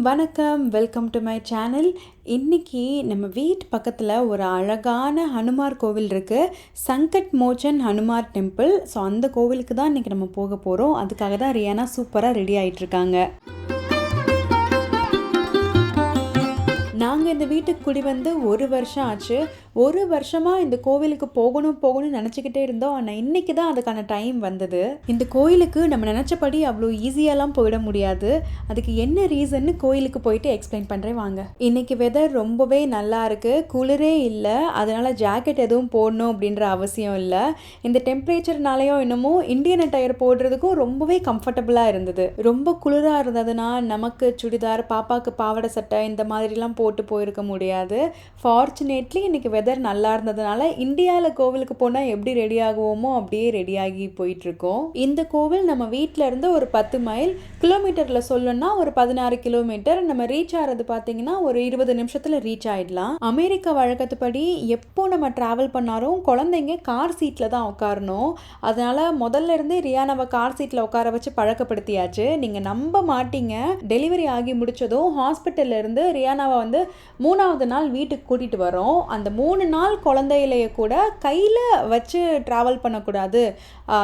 வணக்கம், welcome to my channel. இன்றைக்கி நம்ம வீட்டு பக்கத்தில் ஒரு அழகான ஹனுமார் கோவில் இருக்குது. சங்கட் மோச்சன் ஹனுமார் டெம்பிள். ஸோ அந்த கோவிலுக்கு தான் இன்றைக்கி நம்ம போக போகிறோம். அதுக்காக தான் ரியானா சூப்பராக ரெடி ஆகிட்டுருக்காங்க. நாங்கள் இந்த வீட்டுக்கு குடி வந்து 1 வருஷம் ஆச்சு. 1 வருஷமாக இந்த கோவிலுக்கு போகணும்னு நினச்சிக்கிட்டே இருந்தோம். ஆனால் இன்றைக்கி தான் அதுக்கான டைம் வந்தது. இந்த கோயிலுக்கு நம்ம நினச்சபடி அவ்வளோ ஈஸியாலாம் போயிட முடியாது. அதுக்கு என்ன ரீசன்னு கோயிலுக்கு போயிட்டு எக்ஸ்பிளைன் பண்ணுறேன் வாங்க. இன்றைக்கி வெதர் ரொம்பவே நல்லா இருக்குது. குளிரே இல்லை, அதனால் ஜாக்கெட் எதுவும் போடணும் அப்படின்ற அவசியம் இல்லை. இந்த டெம்பரேச்சர்னாலேயும் என்னமோ இந்தியன் அட்டையர் போடுறதுக்கும் ரொம்பவே கம்ஃபர்டபுளாக இருந்தது. ரொம்ப குளிராக இருந்ததுன்னா நமக்கு சுடிதார், பாப்பாவுக்கு பாவாடை சட்டை இந்த மாதிரிலாம் போட்டு போயிருக்க முடியாது. ஃபார்ச்சுனேட்லி இன்றைக்கி வெதர் நல்லா இருந்ததுனால இந்தியாவில் கோவிலுக்கு போனால் எப்படி ரெடி ஆகுவோமோ அப்படியே ரெடியாகி போயிட்டுருக்கோம். இந்த கோவில் நம்ம வீட்டில் இருந்து ஒரு 10 மைல், கிலோமீட்டரில் சொல்லணும்னா ஒரு 16 கிலோமீட்டர். நம்ம ரீச் ஆகிறது பார்த்தீங்கன்னா ஒரு 20 நிமிஷத்தில் ரீச் ஆகிடலாம். அமெரிக்கா வழக்கத்துப்படி எப்போ நம்ம ட்ராவல் பண்ணாலும் குழந்தைங்க கார் சீட்டில் தான் உட்காரணும். அதனால் முதல்ல இருந்தே ரியானாவை கார் சீட்டில் உட்கார வச்சு பழக்கப்படுத்தியாச்சு. நீங்கள் நம்ப மாட்டீங்க, டெலிவரி ஆகி முடித்ததும் ஹாஸ்பிட்டல்ல இருந்து ரியானாவை வந்து 3ஆவது நாள் வீட்டுக்கு கூட்டிகிட்டு வரோம். அந்த 3 நாள் குழந்தையிலையே கூட கையில் வச்சு ட்ராவல் பண்ணக்கூடாது,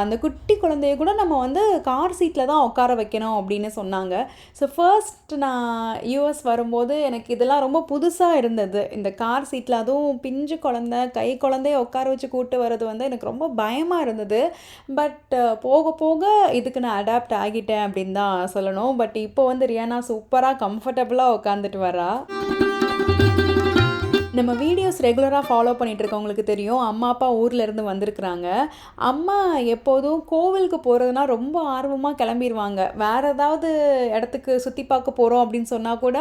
அந்த குட்டி குழந்தைய கூட நம்ம வந்து கார் சீட்டில் தான் உட்கார வைக்கணும் அப்படின்னு சொன்னாங்க. ஸோ ஃபர்ஸ்ட் நான் யூஎஸ் வரும்போது எனக்கு இதெல்லாம் ரொம்ப புதுசாக இருந்தது. இந்த கார் சீட்டில் அதுவும் பிஞ்சு குழந்தை, கை குழந்தைய உட்கார வச்சு கூப்பிட்டு வர்றது வந்து எனக்கு ரொம்ப பயமாக இருந்தது. பட் போக போக இதுக்கு நான் அடாப்ட் ஆகிட்டேன் அப்படின்னு தான் சொல்லணும். பட் இப்போ வந்து ரியானா சூப்பராக கம்ஃபர்டபுளாக உட்காந்துட்டு வரா. நம்ம வீடியோஸ் ரெகுலராக ஃபாலோ பண்ணிகிட்டு இருக்கவங்களுக்கு தெரியும், அம்மா அப்பா ஊரில் இருந்து வந்திருக்கிறாங்க. அம்மா எப்போதும் கோவிலுக்கு போகிறதுனா ரொம்ப ஆர்வமாக கிளம்பிடுவாங்க. வேறு ஏதாவது இடத்துக்கு சுற்றி பார்க்க போகிறோம் அப்படின்னு சொன்னால் கூட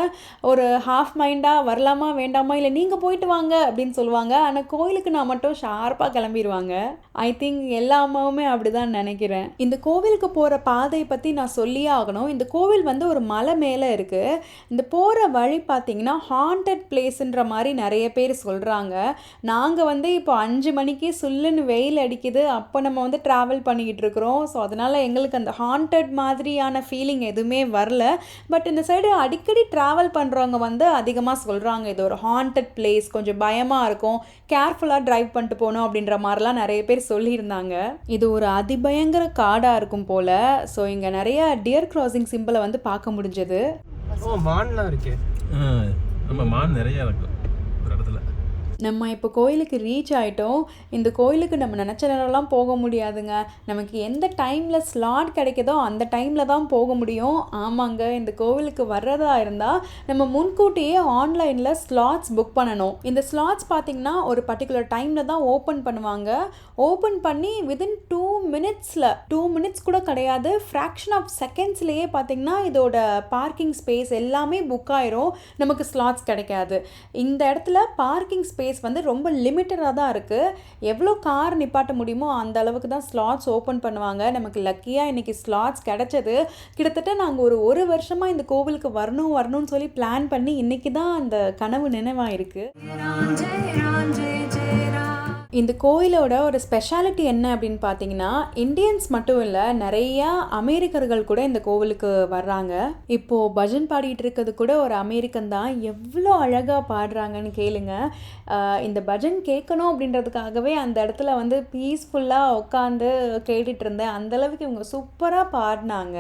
ஒரு ஹாஃப் மைண்டாக வரலாமா வேண்டாமா, இல்லை நீங்கள் போயிட்டு வாங்க அப்படின்னு சொல்லுவாங்க. ஆனால் கோவிலுக்கு நான் மட்டும் ஷார்ப்பாக கிளம்பிடுவாங்க. ஐ திங்க் எல்லா அம்மாவுமே அப்படி தான் நினைக்கிறேன். இந்த கோவிலுக்கு போகிற பாதையை பற்றி நான் சொல்லியே ஆகணும். இந்த கோவில் வந்து ஒரு மலை மேலே இருக்குது. இந்த போகிற வழி பார்த்திங்கன்னா ஹாண்டட் பிளேஸுன்ற மாதிரி நிறைய பேர் சொல்கிறாங்க. நாங்கள் வந்து இப்போ 5 மணிக்கு சுல்லுன்னு வெயில் அடிக்குது, அப்போ நம்ம வந்து ட்ராவல் பண்ணிக்கிட்டு இருக்கிறோம். ஸோ அதனால் எங்களுக்கு அந்த ஹாண்டட் மாதிரியான ஃபீலிங் எதுவுமே வரல. பட் இந்த சைடு அடிக்கடி ட்ராவல் பண்ணுறவங்க வந்து அதிகமாக சொல்கிறாங்க இது ஒரு ஹாண்டட் பிளேஸ், கொஞ்சம் பயமாக இருக்கும், கேர்ஃபுல்லாக ட்ரைவ் பண்ணிட்டு போகணும் அப்படின்ற மாதிரிலாம் நிறைய பேர் சொல்லியிருந்தாங்க. இது ஒரு அதிபயங்கர காடாக இருக்கும் போல். ஸோ இங்கே நிறைய டியர் கிராசிங் சிம்பிளை வந்து பார்க்க முடிஞ்சது. மான்லாம் இருக்கு, நம்ம மான் நிறைய இருக்கும் ஒரு இடத்துல. நம்ம இப்போ கோயிலுக்கு ரீச் ஆகிட்டோம். இந்த கோயிலுக்கு நம்ம நினச்ச நேரம்லாம் போக முடியாதுங்க. நமக்கு எந்த டைமில் ஸ்லாட் கிடைக்குதோ அந்த டைமில் தான் போக முடியும். ஆமாங்க, இந்த கோவிலுக்கு வர்றதா இருந்தால் நம்ம முன்கூட்டியே ஆன்லைனில் ஸ்லாட்ஸ் புக் பண்ணணும். இந்த ஸ்லாட்ஸ் பார்த்திங்கன்னா ஒரு பர்டிகுலர் டைமில் தான் ஓப்பன் பண்ணுவாங்க. ஓப்பன் பண்ணி வித்தின் 2 மினிட்ஸ் கூட கிடையாது, ஃப்ராக்ஷன் ஆஃப் செகண்ட்ஸ்லேயே பார்த்திங்கன்னா இதோட பார்க்கிங் ஸ்பேஸ் எல்லாமே புக் ஆயிரும். நமக்கு ஸ்லாட்ஸ் கிடைக்காது. இந்த இடத்துல பார்க்கிங் ஸ்பேஸ் வந்து ரொம்ப லிமிட்டடாக தான் இருக்குது. எவ்வளோ கார் நிப்பாட்ட முடியுமோ அந்த அளவுக்கு தான் ஸ்லாட்ஸ் ஓப்பன் பண்ணுவாங்க. நமக்கு லக்கியாக இன்றைக்கி ஸ்லாட்ஸ் கிடச்சது. கிட்டத்தட்ட நாங்கள் ஒரு வருஷமாக இந்த கோவிலுக்கு வரணும்னு சொல்லி பிளான் பண்ணி இன்றைக்கி தான் அந்த கனவு நினைவாயிருக்கு. இந்த கோயிலோட ஒரு ஸ்பெஷாலிட்டி என்ன அப்படின்னு பார்த்தீங்கன்னா, இந்தியன்ஸ் மட்டும் இல்லை, நிறையா அமெரிக்கர்கள் கூட இந்த கோவிலுக்கு வர்றாங்க. இப்போது பஜன் பாடிட்டு இருக்கிறது கூட ஒரு அமெரிக்கன் தான். எவ்வளோ அழகாக பாடுறாங்கன்னு கேளுங்க. இந்த பஜன் கேட்கணும் அப்படின்றதுக்காகவே அந்த இடத்துல வந்து பீஸ்ஃபுல்லாக உட்காந்து கேட்டுட்டு இருந்தேன். அந்தளவுக்கு இவங்க சூப்பராக பாடினாங்க.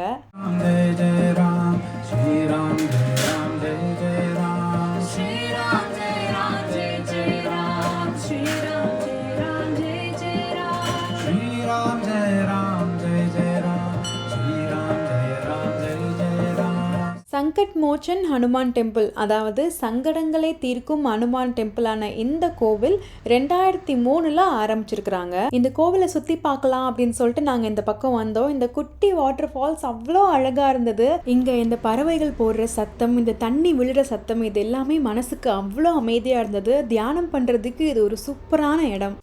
சங்கட் மோச்சன் ஹனுமான் டெம்பிள், அதாவது சங்கடங்களை தீர்க்கும் ஹனுமான் டெம்பிளான இந்த கோவில் 2003 ஆரம்பிச்சிருக்கிறாங்க. இந்த கோவிலை சுற்றி பார்க்கலாம் அப்படின்னு சொல்லிட்டு நாங்கள் இந்த பக்கம் வந்தோம். இந்த குட்டி வாட்டர் ஃபால்ஸ் அவ்வளோ அழகாக இருந்தது. இங்கே இந்த பறவைகள் போடுற சத்தம், இந்த தண்ணி விழுற சத்தம், இது எல்லாமே மனசுக்கு அவ்வளோ அமைதியாக இருந்தது. தியானம் பண்ணுறதுக்கு இது ஒரு சூப்பரான இடம்.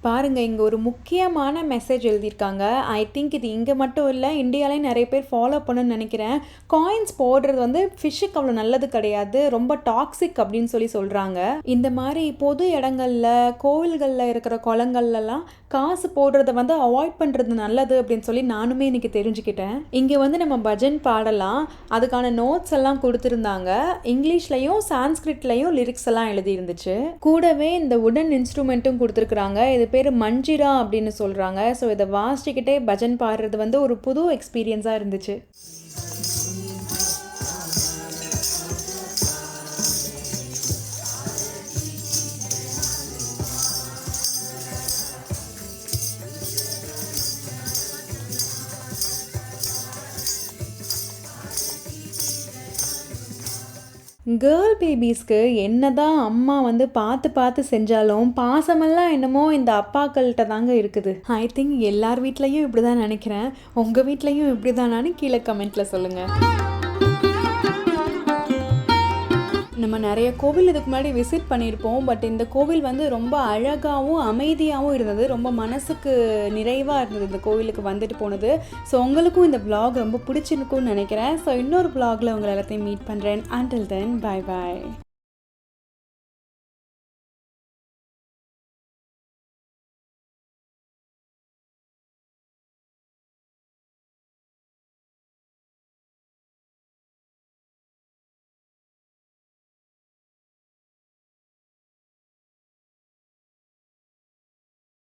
பாருங்கள், இங்கே ஒரு முக்கியமான மெசேஜ் எழுதியிருக்காங்க. ஐ திங்க் இது இங்கே மட்டும் இல்லை, இந்தியாவிலேயும் நிறைய பேர் ஃபாலோ பண்ணணும்னு நினைக்கிறேன். காயின்ஸ் போடுறது வந்து ஃபிஷ்ஷுக்கு அவ்வளோ நல்லது கிடையாது, ரொம்ப டாக்ஸிக் அப்படின்னு சொல்கிறாங்க. இந்த மாதிரி பொது இடங்களில், கோவில்களில் இருக்கிற குளங்கள்லாம் காசு போடுறத வந்து அவாய்ட் பண்ணுறது நல்லது அப்படின்னு சொல்லி நானுமே இன்றைக்கி தெரிஞ்சுக்கிட்டேன். இங்கே வந்து நம்ம பஜன் பாடலாம், அதுக்கான நோட்ஸ் எல்லாம் கொடுத்துருந்தாங்க. இங்கிலீஷ்லையும் சான்ஸ்கிரிட்லையும் லிரிக்ஸ் எல்லாம் எழுதியிருந்துச்சு. கூடவே இந்த உடன் இன்ஸ்ட்ருமெண்ட்டும் கொடுத்துருக்குறாங்க. இது பேர் மஞ்சிரா அப்படின்னு சொல்கிறாங்க. ஸோ இதை வாசிச்சுக்கிட்டே பஜன் பாடுறது வந்து ஒரு புது எக்ஸ்பீரியன்ஸாக இருந்துச்சு. கேர்ள் பேபிஸ்க்கு என்னதான் அம்மா வந்து பார்த்து செஞ்சாலும் பாசமெல்லாம் என்னமோ இந்த அப்பாக்கள்கிட்ட தாங்க இருக்குது. ஐ திங்க் எல்லார் வீட்லேயும் இப்படி தான் நினைக்கிறேன். உங்கள் வீட்லேயும் இப்படி தானான்னு கீழே கமெண்ட்டில் சொல்லுங்கள். நம்ம நிறைய கோவில் இதுக்கு முன்னாடி விசிட் பண்ணியிருப்போம். பட் இந்த கோவில் வந்து ரொம்ப அழகாகவும் அமைதியாகவும் இருந்தது. ரொம்ப மனசுக்கு நிறைவாக இருந்தது இந்த கோவிலுக்கு வந்துட்டு போனது. ஸோ உங்களுக்கும் இந்த vlog ரொம்ப பிடிச்சிருக்கும்னு நினைக்கிறேன். ஸோ இன்னொரு vlogல உங்களை எல்லாத்தையும் மீட் பண்ணுறேன். until then bye bye.